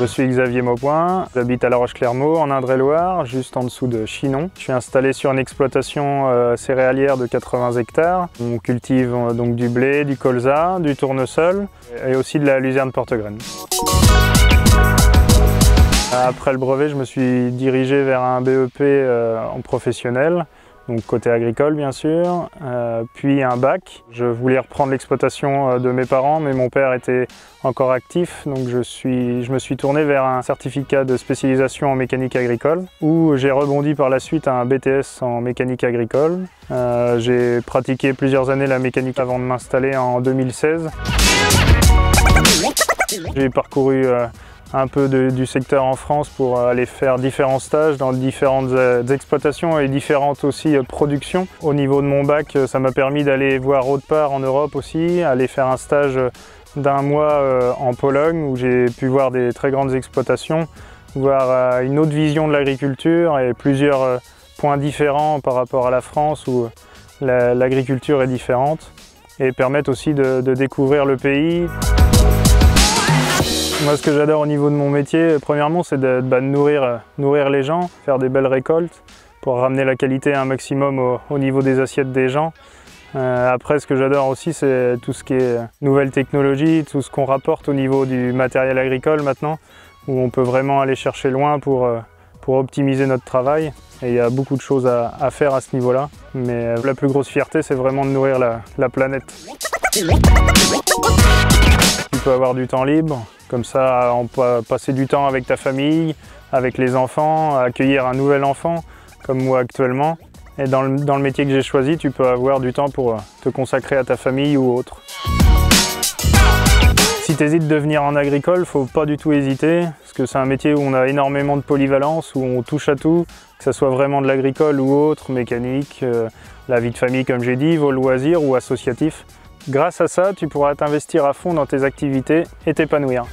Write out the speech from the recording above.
Je suis Xavier Maupoint, j'habite à La Roche-Clermault en Indre-et-Loire, juste en dessous de Chinon. Je suis installé sur une exploitation céréalière de 80 hectares. On cultive donc du blé, du colza, du tournesol et aussi de la luzerne porte-graine. Après le brevet, je me suis dirigé vers un BEP en professionnel, donc côté agricole bien sûr, puis un bac. Je voulais reprendre l'exploitation de mes parents, mais mon père était encore actif, donc je me suis tourné vers un certificat de spécialisation en mécanique agricole, où j'ai rebondi par la suite à un BTS en mécanique agricole. J'ai pratiqué plusieurs années la mécanique avant de m'installer en 2016. J'ai parcouru un peu du secteur en France pour aller faire différents stages dans différentes exploitations et différentes aussi productions. Au niveau de mon bac, ça m'a permis d'aller voir autre part en Europe aussi, aller faire un stage d'un mois en Pologne où j'ai pu voir des très grandes exploitations, voir une autre vision de l'agriculture et plusieurs points différents par rapport à la France où l'agriculture est différente et permettre aussi de découvrir le pays. Moi, ce que j'adore au niveau de mon métier, premièrement, c'est de nourrir les gens, faire des belles récoltes pour ramener la qualité un maximum au niveau des assiettes des gens. Après, ce que j'adore aussi, c'est tout ce qui est nouvelles technologies, tout ce qu'on rapporte au niveau du matériel agricole maintenant, où on peut vraiment aller chercher loin pour optimiser notre travail. Et il y a beaucoup de choses à faire à ce niveau-là. Mais la plus grosse fierté, c'est vraiment de nourrir la planète. Tu peux avoir du temps libre, comme ça on peut passer du temps avec ta famille, avec les enfants, accueillir un nouvel enfant, comme moi actuellement. Et dans le métier que j'ai choisi, tu peux avoir du temps pour te consacrer à ta famille ou autre. Si tu hésites de venir en agricole, il ne faut pas du tout hésiter, parce que c'est un métier où on a énormément de polyvalence, où on touche à tout, que ce soit vraiment de l'agricole ou autre, mécanique, la vie de famille comme j'ai dit, vos loisirs ou associatifs. Grâce à ça, tu pourras t'investir à fond dans tes activités et t'épanouir.